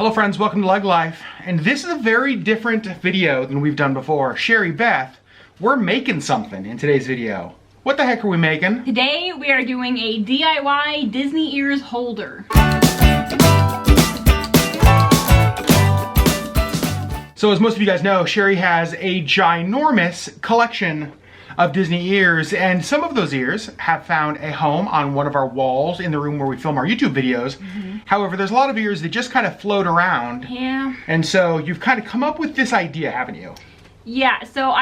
Hello friends, welcome to LeggLife, and this is a very different video than we've done before. Sherry, Beth, we're making something in today's video. What the heck are we making? Today we are doing a DIY Disney ears holder. So as most of you guys know, Sherry has a ginormous collection of Disney ears, and some of those ears have found a home on one of our walls in the room where we film our YouTube videos. However, there's a lot of ears that just kind of float around. Yeah. And so you've kind of come up with this idea, haven't you? Yeah, so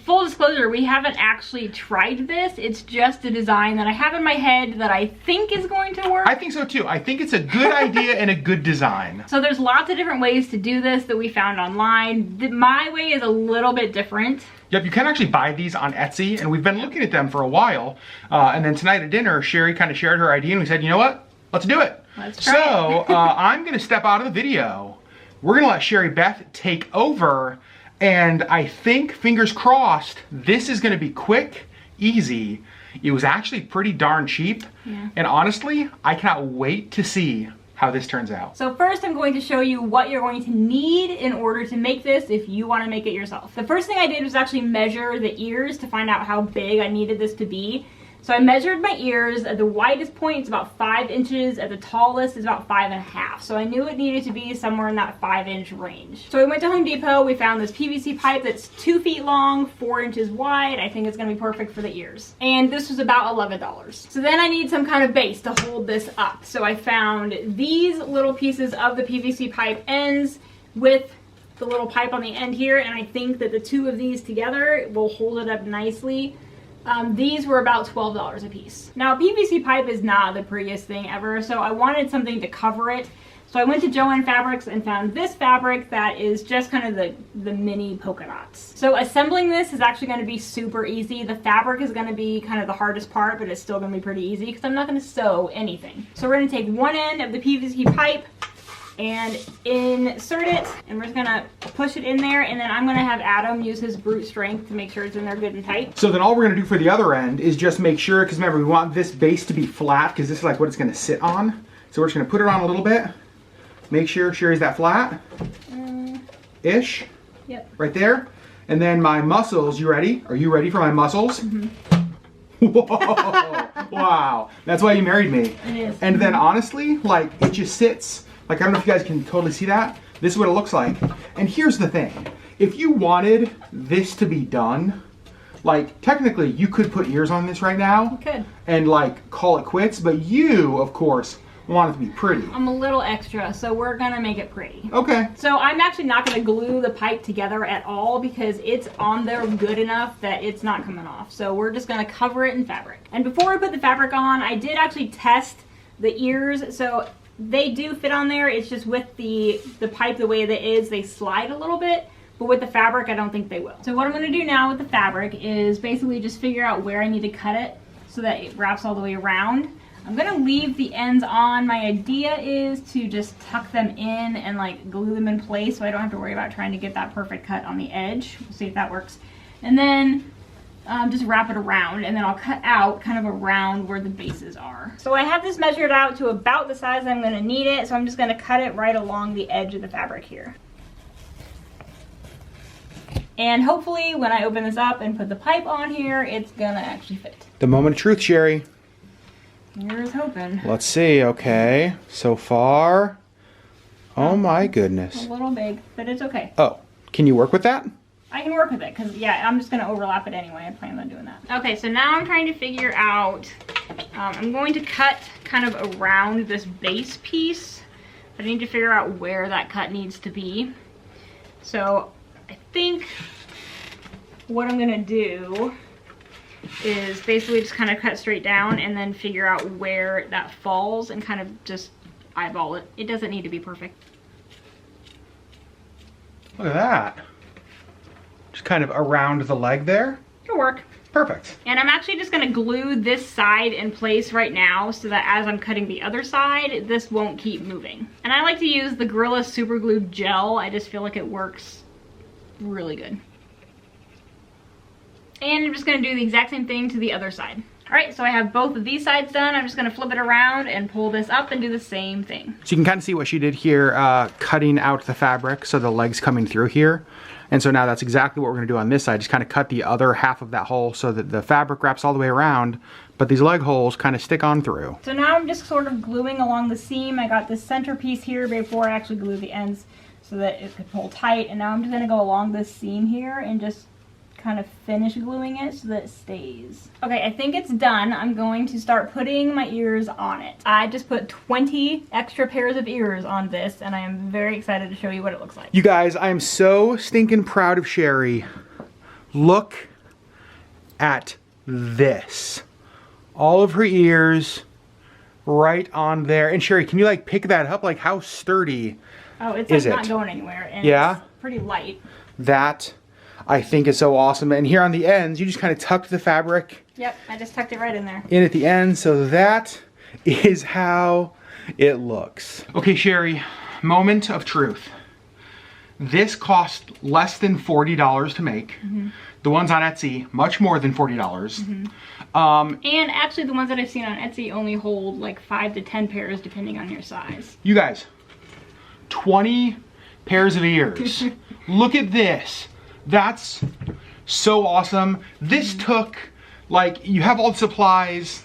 full disclosure, we haven't actually tried this. It's just a design that I have in my head that I think is going to work. I think so too. I think it's a good idea and a good design. So there's lots of different ways to do this that we found online. My way is a little bit different. Yep, you can actually buy these on Etsy, and we've been looking at them for a while. And then tonight at dinner, Sherry kind of shared her idea, and we said, you know what? Let's do it. Let's try it. I'm gonna step out of the video. We're gonna let Sherry Beth take over, and I think, fingers crossed, this is gonna be quick, easy. It was actually pretty darn cheap. Yeah. And honestly, I cannot wait to see how this turns out. So first I'm going to show you what you're going to need in order to make this if you want to make it yourself. The first thing I did was actually measure the ears to find out how big I needed this to be. So I measured my ears. At the widest point it's about 5 inches, at the tallest is about 5.5. So I knew it needed to be somewhere in that 5-inch range. So we went to Home Depot, we found this PVC pipe that's 2 feet long, 4 inches wide. I think it's gonna be perfect for the ears. And this was about $11. So then I need some kind of base to hold this up. So I found these little pieces of the PVC pipe ends with the little pipe on the end here, and I think that the two of these together will hold it up nicely. These were about $12 a piece. Now, PVC pipe is not the prettiest thing ever, so I wanted something to cover it. So I went to Joann Fabrics and found this fabric that is just kind of the mini polka dots. So assembling this is actually going to be super easy. The fabric is going to be kind of the hardest part, but it's still going to be pretty easy because I'm not going to sew anything. So we're going to take one end of the PVC pipe and insert it, and we're just gonna push it in there, and then I'm gonna have Adam use his brute strength to make sure it's in there good and tight. So then all we're gonna do for the other end is just make sure, because remember, we want this base to be flat, because this is like what it's gonna sit on. So we're just gonna put it on a little bit, make sure Sherry's that flat, ish, yep, right there. And then my muscles, you ready? Are you ready for my muscles? Whoa, wow, that's why you married me. It is. And then honestly, like, it just sits. Like, I don't know if you guys can totally see that. This is what it looks like. And here's the thing. If you wanted this to be done, like, technically you could put ears on this right now. You could. And like, call it quits, but you, of course, want it to be pretty. I'm a little extra, so we're gonna make it pretty. Okay. So I'm actually not gonna glue the pipe together at all because it's on there good enough that it's not coming off. So we're just gonna cover it in fabric. And before we put the fabric on, I did actually test the ears. So they do fit on there. It's just with the pipe the way that it is, they slide a little bit, but with the fabric I don't think they will. So what I'm going to do now with the fabric is basically just figure out where I need to cut it so that it wraps all the way around. I'm going to leave the ends on. My idea is to just tuck them in and like glue them in place so I don't have to worry about trying to get that perfect cut on the edge. We'll see if that works. And then just wrap it around, and then I'll cut out kind of around where the bases are. So I have this measured out to about the size I'm going to need it, so I'm just going to cut it right along the edge of the fabric here. And hopefully when I open this up and put the pipe on here, it's going to actually fit. The moment of truth, Sherry. Here's hoping. Let's see, okay. So far, oh my goodness. A little big, but it's okay. Oh, can you work with that? I can work with it because, yeah, I'm just going to overlap it anyway. I plan on doing that. Okay, so now I'm trying to figure out, I'm going to cut kind of around this base piece, but I need to figure out where that cut needs to be. So I think what I'm going to do is basically just kind of cut straight down and then figure out where that falls and kind of just eyeball it. It doesn't need to be perfect. Look at that. Just kind of around the leg there. It'll work. Perfect. And I'm actually just gonna glue this side in place right now so that as I'm cutting the other side, this won't keep moving. And I like to use the Gorilla Super Glue Gel. I just feel like it works really good. And I'm just gonna do the exact same thing to the other side. All right, so I have both of these sides done. I'm just gonna flip it around and pull this up and do the same thing. So you can kind of see what she did here, cutting out the fabric so the leg's coming through here. And so now that's exactly what we're gonna do on this side, just kind of cut the other half of that hole so that the fabric wraps all the way around, but these leg holes kind of stick on through. So now I'm just sort of gluing along the seam. I got this center piece here before I actually glue the ends so that it could pull tight. And now I'm just gonna go along this seam here and just kind of finish gluing it so that it stays. Okay, I think it's done. I'm going to start putting my ears on it. I just put 20 extra pairs of ears on this, and I am very excited to show you what it looks like. You guys, I am so stinking proud of Sherri. Look at this. All of her ears right on there. And Sherri, can you like pick that up? Like how sturdy Oh, it's is like it? not going anywhere, and Yeah? it's pretty light. That I think is so awesome. And here on the ends, you just kind of tucked the fabric Yep, I just tucked it right in there. in at the end. So that is how it looks. Okay, Sherri, moment of truth. This cost less than $40 to make. The ones on Etsy, much more than $40. And actually the ones that I've seen on Etsy only hold like 5 to 10 pairs depending on your size. You guys, 20 pairs of ears. Look at this. That's so awesome. This took, like, you have all the supplies,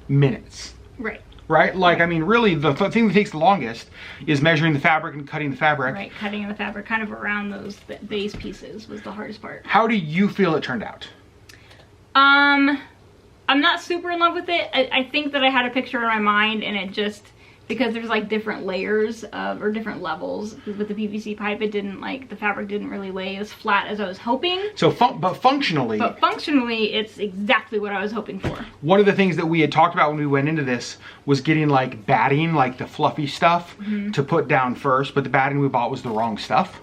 minutes. Right. Right? Like, I mean, really, the thing that takes the longest is measuring the fabric and cutting the fabric. Right, cutting the fabric kind of around those base pieces was the hardest part. How do you feel it turned out? I'm not super in love with it. I think that I had a picture in my mind and it just, because there's like different layers of, or different levels with the PVC pipe, it didn't like, the fabric didn't really lay as flat as I was hoping. So, but functionally. But functionally, it's exactly what I was hoping for. One of the things that we had talked about when we went into this was getting like batting, like the fluffy stuff to put down first, but the batting we bought was the wrong stuff.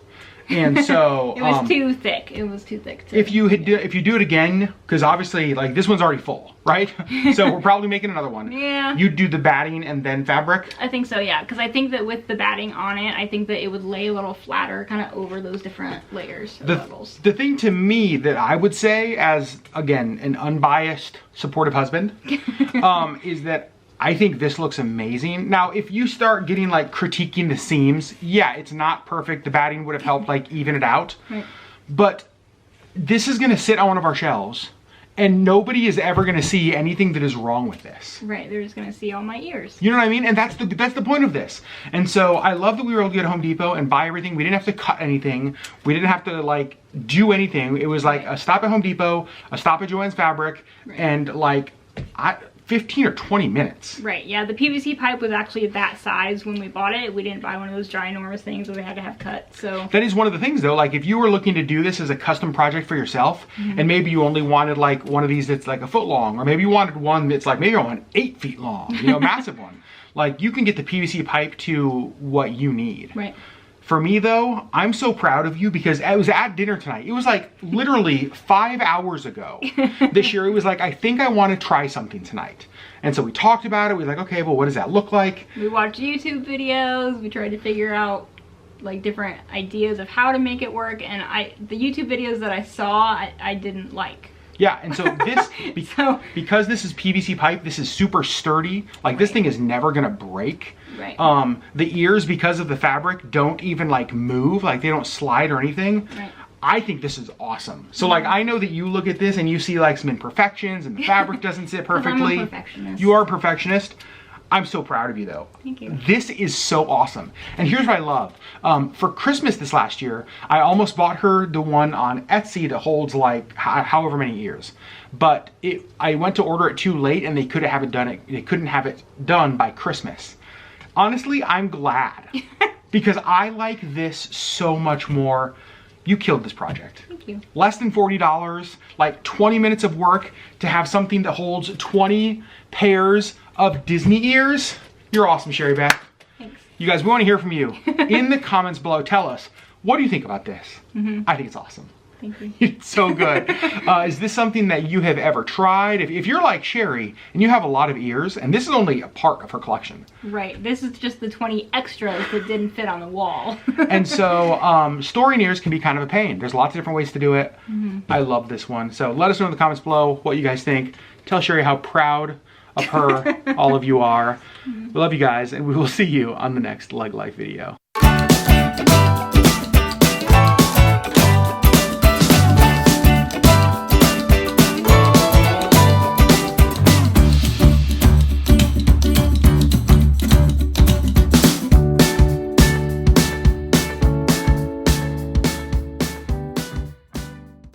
And so it was too thick. It was too thick. If you do it again, because obviously like this one's already full, right? So we're probably making another one. Yeah. You'd do the batting and then fabric? I think so, yeah. Because I think that with the batting on it, I think that it would lay a little flatter kind of over those different layers or levels. The thing to me that I would say as, again, an unbiased, supportive husband, is that I think this looks amazing. Now, if you start getting like critiquing the seams, yeah, it's not perfect. The batting would have helped like even it out. Right. But this is gonna sit on one of our shelves and nobody is ever gonna see anything that is wrong with this. Right, they're just gonna see all my ears. You know what I mean? And that's the point of this. And so I love that we were able to go to Home Depot and buy everything. We didn't have to cut anything. We didn't have to like do anything. It was like a stop at Home Depot, a stop at Joann's Fabric, and like 15 or 20 minutes. Right, yeah, the PVC pipe was actually that size when we bought it. We didn't buy one of those ginormous things that we had to have cut, so. That is one of the things though, like if you were looking to do this as a custom project for yourself, and maybe you only wanted like one of these that's like a foot long, or maybe you wanted one that's like, maybe you want 8 feet long, you know, massive one. Like you can get the PVC pipe to what you need. Right. For me though, I'm so proud of you because I was at dinner tonight. It was like literally 5 hours ago that Sherri was like, I think I want to try something tonight. And so we talked about it. We were like, okay, well, what does that look like? We watched YouTube videos. We tried to figure out like different ideas of how to make it work. And the YouTube videos that I saw, I didn't like. Yeah, and so this, because this is PVC pipe, this is super sturdy. Like this thing is never gonna break. Right. The ears, because of the fabric, don't even like move, like they don't slide or anything. Right. I think this is awesome. So like I know that you look at this and you see like some imperfections and the fabric doesn't sit perfectly. I'm a perfectionist. You are a perfectionist. I'm so proud of you though. Thank you. This is so awesome. And here's what I love. For Christmas this last year, I almost bought her the one on Etsy that holds like however many ears. But I went to order it too late and they couldn't have it done by Christmas. Honestly, I'm glad because I like this so much more. You killed this project. Thank you. Less than $40, like 20 minutes of work to have something that holds 20 pairs of Disney ears. You're awesome, Sherri Beth. Thanks. You guys, we want to hear from you. In the comments below, tell us, what do you think about this? I think it's awesome. Thank you. It's so good. Is this something that you have ever tried? If you're like Sherri and you have a lot of ears, and this is only a part of her collection. Right, this is just the 20 extras that didn't fit on the wall. And so storing ears can be kind of a pain. There's lots of different ways to do it. I love this one. So let us know in the comments below what you guys think. Tell Sherri how proud of her all of you are. We love you guys, and we will see you on the next LeggLife video.